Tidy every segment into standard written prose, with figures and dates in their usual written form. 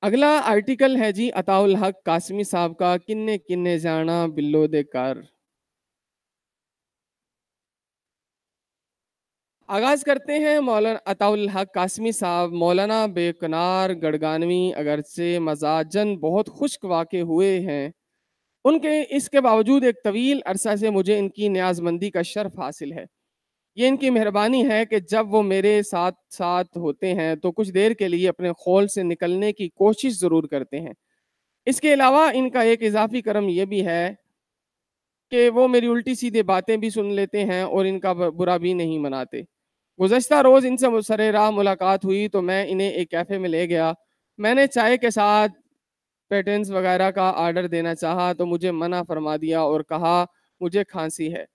اگلا آرٹیکل ہے جی عطا الحق قاسمی صاحب کا، کنے کنے جانا بلو دے کر۔ آغاز کرتے ہیں مولانا عطا الحق قاسمی صاحب، مولانا بے کنار گڑگانوی اگرچہ مزاجن بہت خشک واقع ہوئے ہیں، ان کے اس کے باوجود ایک طویل عرصہ سے مجھے ان کی نیاز مندی کا شرف حاصل ہے۔ یہ ان کی مہربانی ہے کہ جب وہ میرے ساتھ ساتھ ہوتے ہیں تو کچھ دیر کے لیے اپنے خول سے نکلنے کی کوشش ضرور کرتے ہیں۔ اس کے علاوہ ان کا ایک اضافی کرم یہ بھی ہے کہ وہ میری الٹی سیدھے باتیں بھی سن لیتے ہیں اور ان کا برا بھی نہیں مناتے۔ گزشتہ روز ان سے سر راہ ملاقات ہوئی تو میں انہیں ایک کیفے میں لے گیا۔ میں نے چائے کے ساتھ پیٹنز وغیرہ کا آرڈر دینا چاہا تو مجھے منع فرما دیا اور کہا مجھے کھانسی ہے۔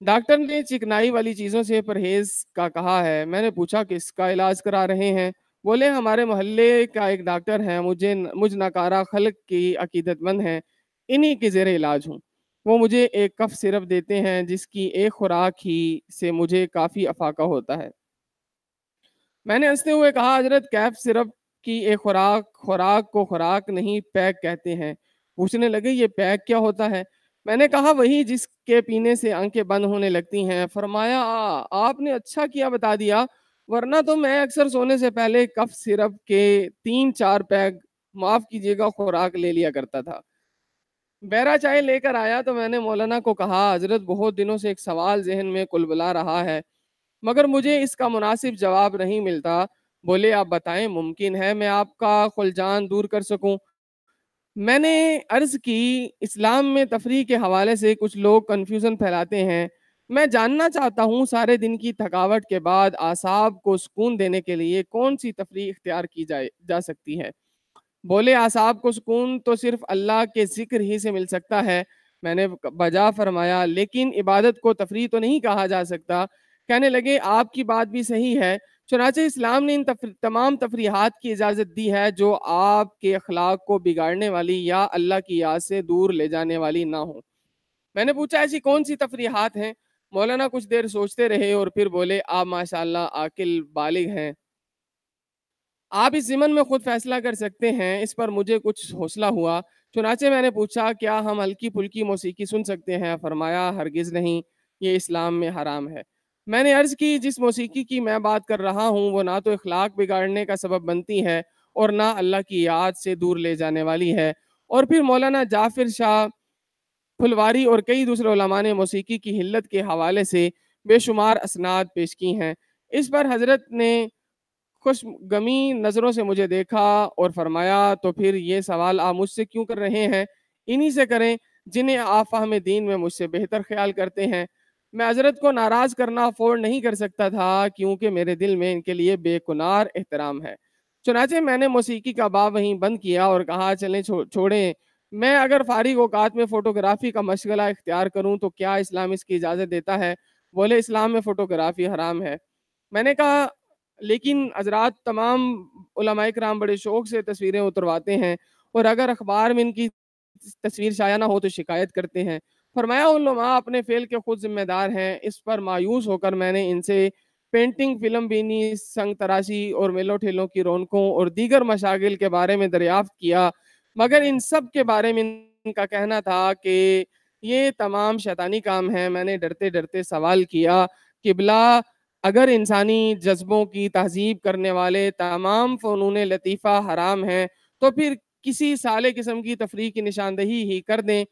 ڈاکٹر نے چکنائی والی چیزوں سے پرہیز کا کہا ہے۔ میں نے پوچھا کس کا علاج کرا رہے ہیں؟ بولے ہمارے محلے کا ایک ڈاکٹر ہے، مجھ ناکارہ خلق کی عقیدت مند ہیں، انہی کے زیر علاج ہوں۔ وہ مجھے ایک کف سرپ دیتے ہیں جس کی ایک خوراک ہی سے مجھے کافی افاقہ ہوتا ہے۔ میں نے ہنستے ہوئے کہا حضرت کیف سرپ کی ایک خوراک کو خوراک نہیں پیک کہتے ہیں۔ پوچھنے لگے یہ پیک کیا ہوتا ہے؟ میں نے کہا وہی جس کے پینے سے آنکھیں بند ہونے لگتی ہیں۔ فرمایا آپ نے اچھا کیا بتا دیا، ورنہ تو میں اکثر سونے سے پہلے کف سرپ کے 3-4 پیک معاف کیجیے گا خوراک لے لیا کرتا تھا۔ بیرا چائے لے کر آیا تو میں نے مولانا کو کہا حضرت بہت دنوں سے ایک سوال ذہن میں کلبلا رہا ہے مگر مجھے اس کا مناسب جواب نہیں ملتا۔ بولے آپ بتائیں، ممکن ہے میں آپ کا خلجان دور کر سکوں؟ میں نے عرض کی اسلام میں تفریح کے حوالے سے کچھ لوگ کنفیوژن پھیلاتے ہیں، میں جاننا چاہتا ہوں سارے دن کی تھکاوٹ کے بعد اعصاب کو سکون دینے کے لیے کون سی تفریح اختیار کی جا سکتی ہے؟ بولے اعصاب کو سکون تو صرف اللہ کے ذکر ہی سے مل سکتا ہے۔ میں نے بجا فرمایا لیکن عبادت کو تفریح تو نہیں کہا جا سکتا۔ کہنے لگے آپ کی بات بھی صحیح ہے، چنانچہ اسلام نے ان تمام تفریحات کی اجازت دی ہے جو آپ کے اخلاق کو بگاڑنے والی یا اللہ کی یاد سے دور لے جانے والی نہ ہوں۔ میں نے پوچھا ایسی کون سی تفریحات ہیں؟ مولانا کچھ دیر سوچتے رہے اور پھر بولے آپ ماشاءاللہ عاقل بالغ ہیں، آپ اس ضمن میں خود فیصلہ کر سکتے ہیں۔ اس پر مجھے کچھ حوصلہ ہوا، چنانچہ میں نے پوچھا کیا ہم ہلکی پھلکی موسیقی سن سکتے ہیں؟ فرمایا ہرگز نہیں، یہ اسلام میں حرام ہے۔ میں نے عرض کی جس موسیقی کی میں بات کر رہا ہوں وہ نہ تو اخلاق بگاڑنے کا سبب بنتی ہے اور نہ اللہ کی یاد سے دور لے جانے والی ہے۔ اور پھر مولانا جعفر شاہ پھلواری اور کئی دوسرے علماء نے موسیقی کی حلت کے حوالے سے بے شمار اسناد پیش کی ہیں۔ اس پر حضرت نے خوش غمی نظروں سے مجھے دیکھا اور فرمایا تو پھر یہ سوال آپ مجھ سے کیوں کر رہے ہیں؟ انہی سے کریں جنہیں آپ فہم دین میں مجھ سے بہتر خیال کرتے ہیں۔ میں حضرت کو ناراض کرنا افورڈ نہیں کر سکتا تھا کیونکہ میرے دل میں ان کے لیے بے کنار احترام ہے۔ چنانچہ میں نے موسیقی کا باب وہیں بند کیا اور کہا چلیں چھوڑیں، میں اگر فارغ اوقات میں فوٹوگرافی کا مشغلہ اختیار کروں تو کیا اسلام اس کی اجازت دیتا ہے؟ بولے اسلام میں فوٹوگرافی حرام ہے۔ میں نے کہا لیکن حضرات تمام علماء کرام بڑے شوق سے تصویریں اترواتے ہیں اور اگر اخبار میں ان کی تصویر شائع نہ ہو تو شکایت کرتے ہیں۔ فرمایا علماء اپنے فعل کے خود ذمہ دار ہیں۔ اس پر مایوس ہو کر میں نے ان سے پینٹنگ، فلم بینی، سنگ تراشی اور میلوں ٹھیلوں کی رونقوں اور دیگر مشاغل کے بارے میں دریافت کیا، مگر ان سب کے بارے میں ان کا کہنا تھا کہ یہ تمام شیطانی کام ہیں۔ میں نے ڈرتے ڈرتے سوال کیا قبلہ اگر انسانی جذبوں کی تہذیب کرنے والے تمام فنون لطیفہ حرام ہیں تو پھر کسی سالے قسم کی تفریح کی نشاندہی ہی کر دیں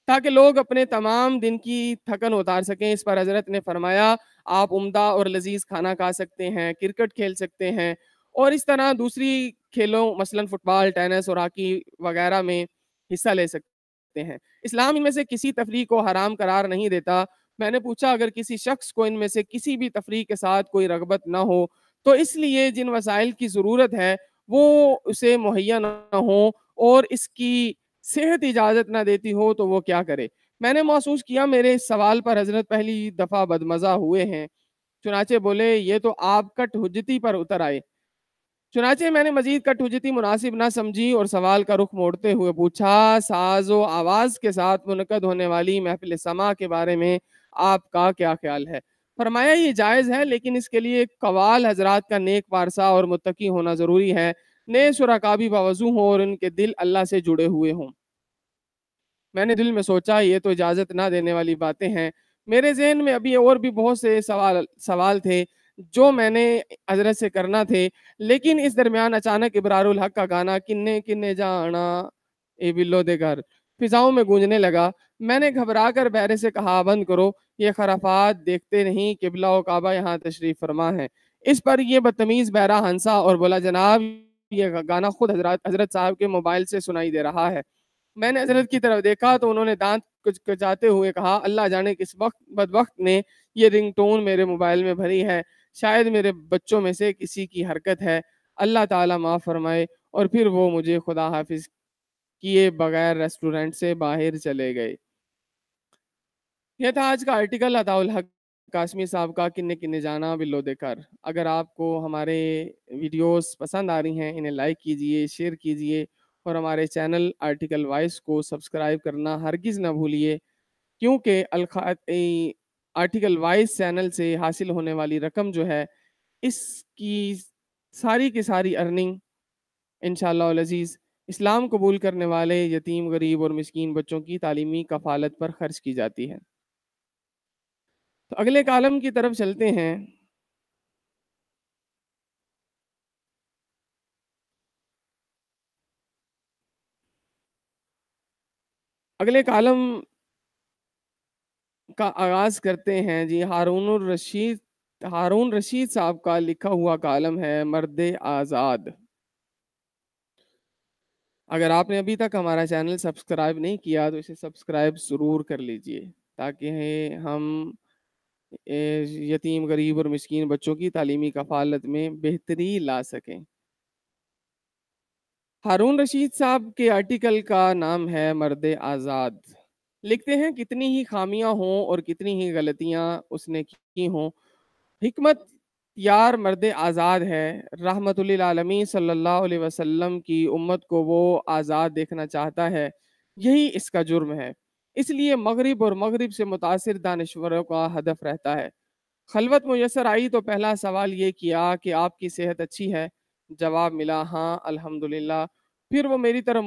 تاکہ لوگ اپنے تمام دن کی تھکن اتار سکیں۔ اس پر حضرت نے فرمایا آپ عمدہ اور لذیذ کھانا کھا سکتے ہیں، کرکٹ کھیل سکتے ہیں اور اس طرح دوسری کھیلوں مثلا فٹ بال، ٹینس اور ہاکی وغیرہ میں حصہ لے سکتے ہیں۔ اسلام ان میں سے کسی تفریح کو حرام قرار نہیں دیتا۔ میں نے پوچھا اگر کسی شخص کو ان میں سے کسی بھی تفریح کے ساتھ کوئی رغبت نہ ہو تو اس لیے جن وسائل کی ضرورت ہے وہ اسے مہیا نہ ہوں اور اس کی صحت اجازت نہ دیتی ہو تو وہ کیا کرے؟ میں نے محسوس کیا میرے اس سوال پر حضرت پہلی دفعہ بدمزہ ہوئے ہیں، چنانچہ بولے یہ تو آپ کٹ حجتی پر اتر آئے۔ چنانچہ میں نے مزید کٹ حجتی مناسب نہ سمجھی اور سوال کا رخ موڑتے ہوئے پوچھا ساز و آواز کے ساتھ منعقد ہونے والی محفل سماع کے بارے میں آپ کا کیا خیال ہے؟ فرمایا یہ جائز ہے لیکن اس کے لیے قوال حضرات کا نیک پارسا اور متقی ہونا ضروری ہے۔ نئے شرکا بھی باوضو ہوں اور ان کے دل اللہ سے جڑے ہوئے ہوں۔ میں نے دل میں سوچا یہ تو اجازت نہ دینے والی باتیں ہیں۔ میرے ذہن میں ابھی اور بھی بہت سے سوال تھے جو میں نے حضرت سے کرنا تھے، لیکن اس درمیان اچانک ابرار الحق کا گانا کنے کنے جانا اے بلو دے گھر فضاؤں میں گونجنے لگا۔ میں نے گھبرا کر بہرے سے کہا بند کرو، یہ خرافات دیکھتے نہیں، قبلہ و کعبہ یہاں تشریف فرما ہے۔ اس پر یہ بدتمیز بہرہ ہنسا اور بولا جناب یہ گانا خود حضرت صاحب کے موبائل سے سنائی دے رہا ہے۔ میں نے حضرت کی طرف دیکھا تو انہوں نے دانت کچکچاتے ہوئے کہا اللہ جانے کس وقت بدبخت نے یہ رنگ ٹون میرے موبائل میں بھری ہے، شاید میرے بچوں میں سے کسی کی حرکت ہے، اللہ تعالیٰ معاف فرمائے۔ اور پھر وہ مجھے خدا حافظ کیے بغیر ریسٹورنٹ سے باہر چلے گئے۔ یہ تھا آج کا آرٹیکل عطاء الحق قاسمی صاحب کا کنے کنے جانا بلو دے کر۔ اگر آپ کو ہمارے ویڈیوز پسند آ رہی ہیں انہیں لائک کیجئے، شیئر کیجئے اور ہمارے چینل آرٹیکل وائس کو سبسکرائب کرنا ہرگز نہ بھولیے، کیونکہ آرٹیکل وائس چینل سے حاصل ہونے والی رقم جو ہے اس کی ساری ارننگ انشاءاللہ العزیز اسلام قبول کرنے والے یتیم غریب اور مسکین بچوں کی تعلیمی کفالت پر خرچ کی جاتی ہے۔ تو اگلے کالم کی طرف چلتے ہیں۔ اگلے کالم کا آغاز کرتے ہیں جی ہارون رشید صاحب کا لکھا ہوا کالم ہے مرد آزاد۔ اگر آپ نے ابھی تک ہمارا چینل سبسکرائب نہیں کیا تو اسے سبسکرائب ضرور کر لیجئے تاکہ ہم یتیم غریب اور مسکین بچوں کی تعلیمی کفالت میں بہتری لا سکیں۔ ہارون رشید صاحب کے آرٹیکل کا نام ہے مرد آزاد۔ لکھتے ہیں کتنی ہی خامیاں ہوں اور کتنی ہی غلطیاں اس نے کی ہوں، حکمت یار مرد آزاد ہے۔ رحمت للعالمین صلی اللہ علیہ وسلم کی امت کو وہ آزاد دیکھنا چاہتا ہے، یہی اس کا جرم ہے۔ اس لیے مغرب اور مغرب سے متاثر دانشوروں کا ہدف رہتا ہے۔ خلوت میسر آئی تو پہلا سوال یہ کیا کہ آپ کی صحت اچھی ہے؟ جواب ملا ہاں الحمدللہ۔ پھر وہ میری طرف